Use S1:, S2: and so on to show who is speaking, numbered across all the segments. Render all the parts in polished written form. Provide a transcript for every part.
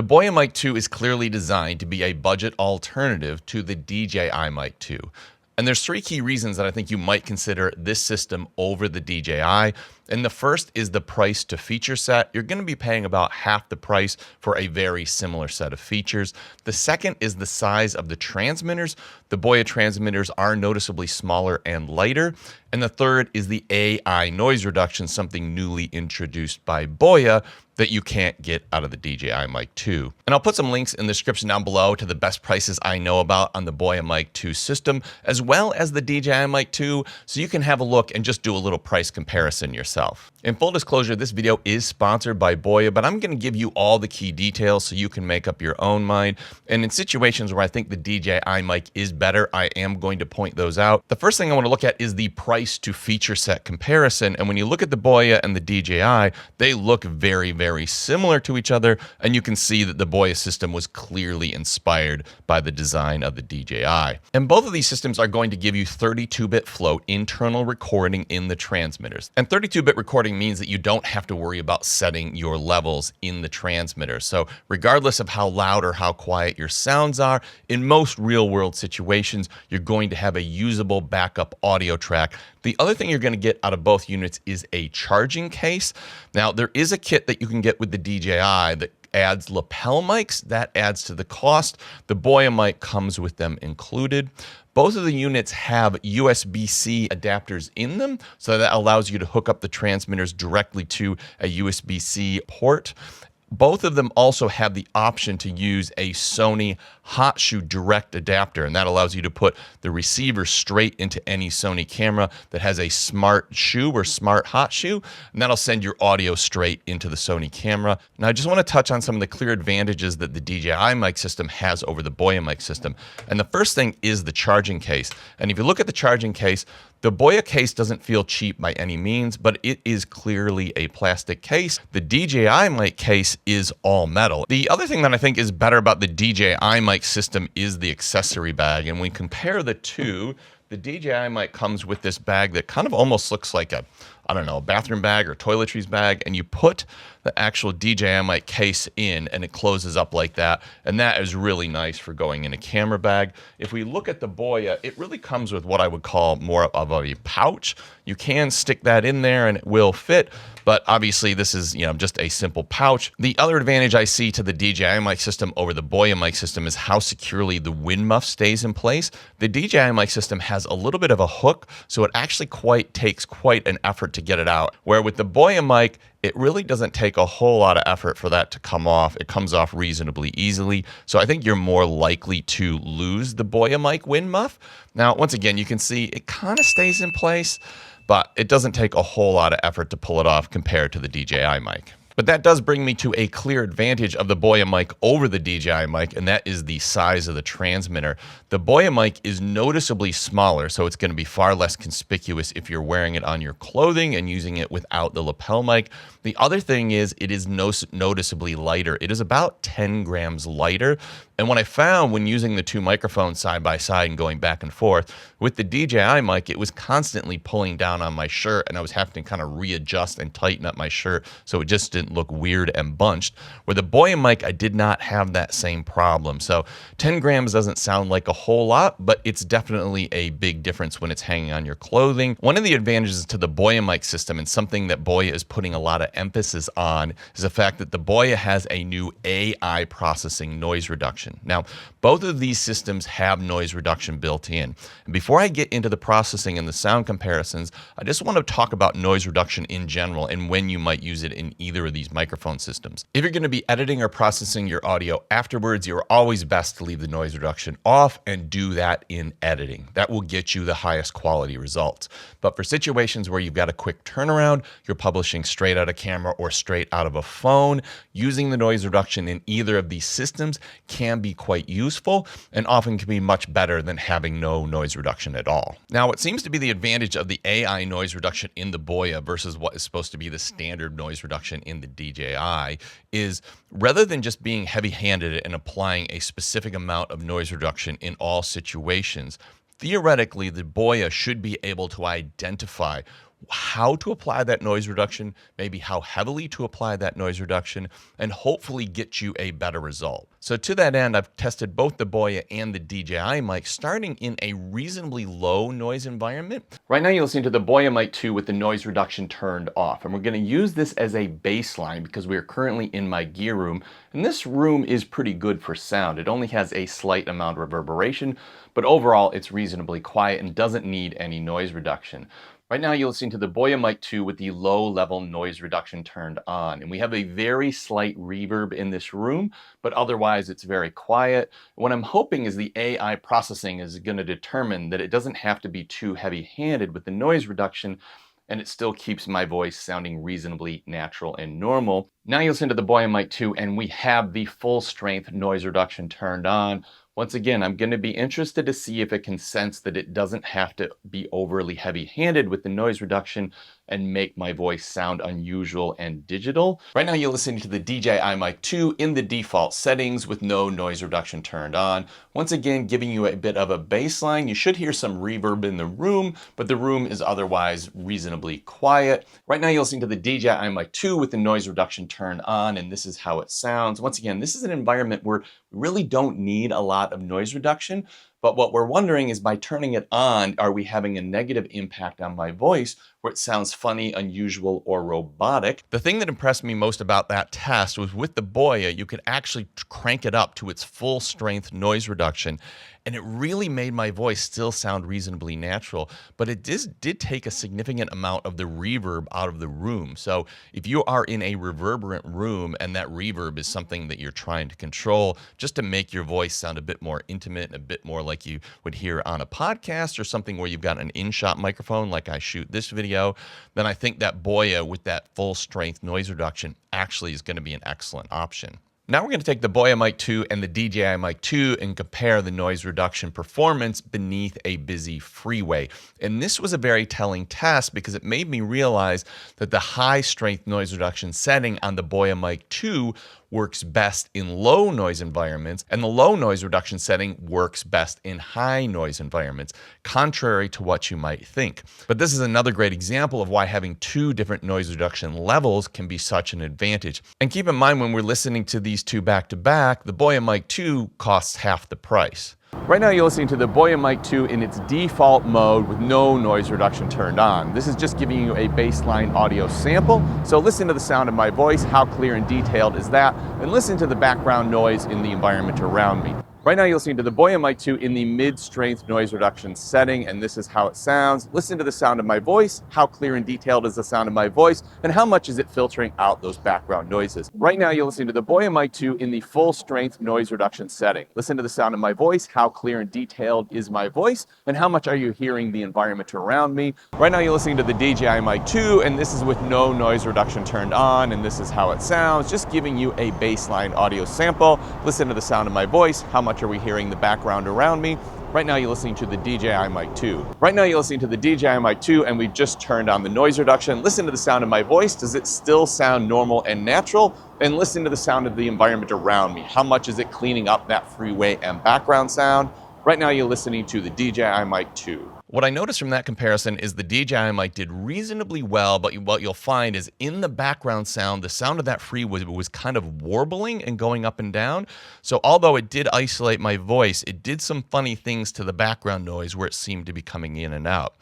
S1: The Boya Mic 2 is clearly designed to be a budget alternative to the DJI Mic 2. And there's three key reasons that I think you might consider this system over the DJI. And the first is the price to feature set. You're going to be paying about half the price for a very similar set of features. The second is the size of the transmitters. The Boya transmitters are noticeably smaller and lighter. And the third is the AI noise reduction, something newly introduced by Boya that you can't get out of the DJI Mic 2. And I'll put some links in the description down below to the best prices I know about on the Boya Mic 2 system, as well as the DJI Mic 2, so you can have a look and just do a little price comparison yourself. In full disclosure, this video is sponsored by Boya, but I'm going to give you all the key details so you can make up your own mind. And in situations where I think the DJI Mic is better, I am going to point those out. The first thing I want to look at is the price to feature set comparison. And when you look at the Boya and the DJI, they look very, very similar to each other. And you can see that the Boya system was clearly inspired by the design of the DJI. And both of these systems are going to give you 32-bit float internal recording in the transmitters. And 32-bit recording means that you don't have to worry about setting your levels in the transmitter. So regardless of how loud or how quiet your sounds are, in most real-world situations, you're going to have a usable backup audio track. The other thing you're going to get out of both units is a charging case. Now, there is a kit that you can get with the DJI that adds lapel mics. That adds to the cost. The Boya Mic comes with them included. Both of the units have USB-C adapters in them, so that allows you to hook up the transmitters directly to a USB-C port. Both of them also have the option to use a Sony hot shoe direct adapter, and that allows you to put the receiver straight into any Sony camera that has a smart shoe or smart hot shoe, and that'll send your audio straight into the Sony camera. Now, I just want to touch on some of the clear advantages that the DJI Mic system has over the Boya Mic system. And the first thing is the charging case. And if you look at the charging case, the Boya case doesn't feel cheap by any means, but it is clearly a plastic case. The DJI Mic case is all metal. The other thing that I think is better about the DJI Mic system is the accessory bag. And when we compare the two, the DJI Mic comes with this bag that kind of almost looks like a, I don't know, a bathroom bag or toiletries bag, and you put the actual DJI Mic case in and it closes up like that, and that is really nice for going in a camera bag. If we look at the Boya, it really comes with what I would call more of a pouch. You can stick that in there and it will fit, but obviously this is, just a simple pouch. The other advantage I see to the DJI Mic system over the Boya Mic system is how securely the wind muff stays in place. The DJI Mic system has a little bit of a hook, so it actually takes quite an effort to get it out, where with the Boya Mic, it really doesn't take a whole lot of effort for that to come off. It comes off reasonably easily. So I think you're more likely to lose the Boya Mic wind muff. Now, once again, you can see it kind of stays in place, but it doesn't take a whole lot of effort to pull it off compared to the DJI Mic. But that does bring me to a clear advantage of the Boya Mic over the DJI Mic, and that is the size of the transmitter. The Boya Mic is noticeably smaller, so it's going to be far less conspicuous if you're wearing it on your clothing and using it without the lapel mic. The other thing is it is noticeably lighter. It is about 10 grams lighter. And what I found when using the two microphones side by side and going back and forth, with the DJI Mic, it was constantly pulling down on my shirt, and I was having to kind of readjust and tighten up my shirt so it just didn't look weird and bunched. With the Boya Mic, I did not have that same problem. So 10 grams doesn't sound like a whole lot, but it's definitely a big difference when it's hanging on your clothing. One of the advantages to the Boya Mic system, and something that Boya is putting a lot of emphasis on, is the fact that the Boya has a new AI processing noise reduction. Now, both of these systems have noise reduction built in. And before I get into the processing and the sound comparisons, I just want to talk about noise reduction in general and when you might use it in either of these microphone systems. If you're going to be editing or processing your audio afterwards, you're always best to leave the noise reduction off and do that in editing. That will get you the highest quality results. But for situations where you've got a quick turnaround, you're publishing straight out of camera or straight out of a phone, using the noise reduction in either of these systems can be quite useful and often can be much better than having no noise reduction at all. Now, what seems to be the advantage of the AI noise reduction in the Boya versus what is supposed to be the standard noise reduction in the DJI is, rather than just being heavy-handed and applying a specific amount of noise reduction in all situations, theoretically, the Boya should be able to identify how to apply that noise reduction, maybe how heavily to apply that noise reduction, and hopefully get you a better result. So to that end, I've tested both the Boya and the DJI mic starting in a reasonably low noise environment. Right now you're listening to the Boya Mic 2 with the noise reduction turned off, and we're going to use this as a baseline because we are currently in my gear room, and this room is pretty good for sound. It only has a slight amount of reverberation, but overall it's reasonably quiet and doesn't need any noise reduction. Right now you're listening to the Boya Mic 2 with the low level noise reduction turned on. And we have a very slight reverb in this room, but otherwise it's very quiet. What I'm hoping is the AI processing is going to determine that it doesn't have to be too heavy-handed with the noise reduction, and it still keeps my voice sounding reasonably natural and normal. Now you listen to the Boya Mic 2 and we have the full strength noise reduction turned on. Once again, I'm going to be interested to see if it can sense that it doesn't have to be overly heavy-handed with the noise reduction and make my voice sound unusual and digital. Right now you're listening to the DJI Mic 2 in the default settings with no noise reduction turned on. Once again, giving you a bit of a baseline. You should hear some reverb in the room, but the room is otherwise reasonably quiet. Right now you're listening to the DJI Mic 2 with the noise reduction turned on, and this is how it sounds. Once again, this is an environment where we really don't need a lot of noise reduction, but what we're wondering is by turning it on, are we having a negative impact on my voice where it sounds funny, unusual, or robotic? The thing that impressed me most about that test was with the Boya, you could actually crank it up to its full strength noise reduction, and it really made my voice still sound reasonably natural, but it did take a significant amount of the reverb out of the room. So if you are in a reverberant room and that reverb is something that you're trying to control just to make your voice sound a bit more intimate and a bit more like you would hear on a podcast or something where you've got an in-shot microphone like I shoot this video, then I think that Boya with that full strength noise reduction actually is going to be an excellent option. Now we're going to take the Boya Mic 2 and the DJI Mic 2 and compare the noise reduction performance beneath a busy freeway. And this was a very telling test because it made me realize that the high strength noise reduction setting on the Boya Mic 2 works best in low noise environments, and the low noise reduction setting works best in high noise environments, contrary to what you might think. But this is another great example of why having two different noise reduction levels can be such an advantage. And keep in mind when we're listening to these two back to back, the Boya Mic 2 costs half the price. Right now you're listening to the Boya Mic 2 in its default mode with no noise reduction turned on. This is just giving you a baseline audio sample, so listen to the sound of my voice, how clear and detailed is that, and listen to the background noise in the environment around me. Right now you're listening to the Boya Mic 2 in the mid-strength noise reduction setting, and this is how it sounds. Listen to the sound of my voice, how clear and detailed is the sound of my voice, and how much is it filtering out those background noises. Right now you're listening to the Boya Mic 2 in the full-strength noise reduction setting. Listen to the sound of my voice, how clear and detailed is my voice, and how much are you hearing the environment around me. Right now you're listening to the DJI Mic 2, and this is with no noise reduction turned on, and this is how it sounds, just giving you a baseline audio sample. Listen to the sound of my voice, how much are we hearing the background around me. Right now you're listening to the DJI Mic 2. Right now you're listening to the DJI Mic 2 and we've just turned on the noise reduction. Listen to the sound of my voice. Does it still sound normal and natural? And listen to the sound of the environment around me. How much is it cleaning up that freeway and background sound? Right now you're listening to the DJI Mic 2. What I noticed from that comparison is the DJI Mic did reasonably well, but what you'll find is in the background sound, the sound of that freeway was kind of warbling and going up and down. So although it did isolate my voice, it did some funny things to the background noise where it seemed to be coming in and out.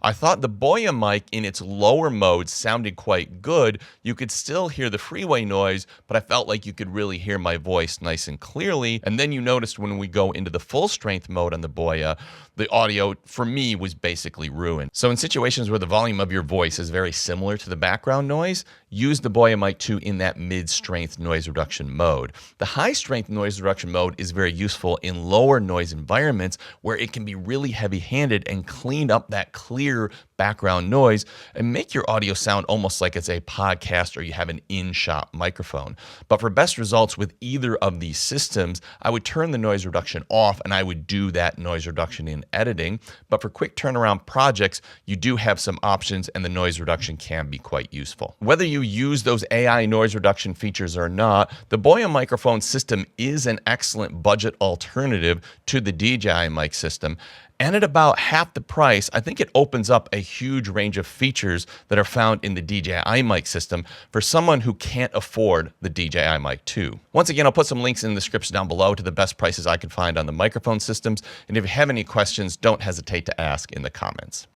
S1: I thought the Boya Mic in its lower mode sounded quite good. You could still hear the freeway noise, but I felt like you could really hear my voice nice and clearly. And then you noticed when we go into the full strength mode on the Boya, the audio for me was basically ruined. So in situations where the volume of your voice is very similar to the background noise, use the Boya Mic 2 in that mid-strength noise reduction mode. The high-strength noise reduction mode is very useful in lower noise environments where it can be really heavy-handed and clean up that clear background noise and make your audio sound almost like it's a podcast or you have an in-shot microphone. But for best results with either of these systems, I would turn the noise reduction off and I would do that noise reduction in editing. But for quick turnaround projects, you do have some options and the noise reduction can be quite useful. Whether you use those AI noise reduction features or not, the Boya microphone system is an excellent budget alternative to the DJI Mic system. And at about half the price, I think it opens up a huge range of features that are found in the DJI Mic system for someone who can't afford the DJI Mic 2. Once again, I'll put some links in the description down below to the best prices I could find on the microphone systems. And if you have any questions, don't hesitate to ask in the comments.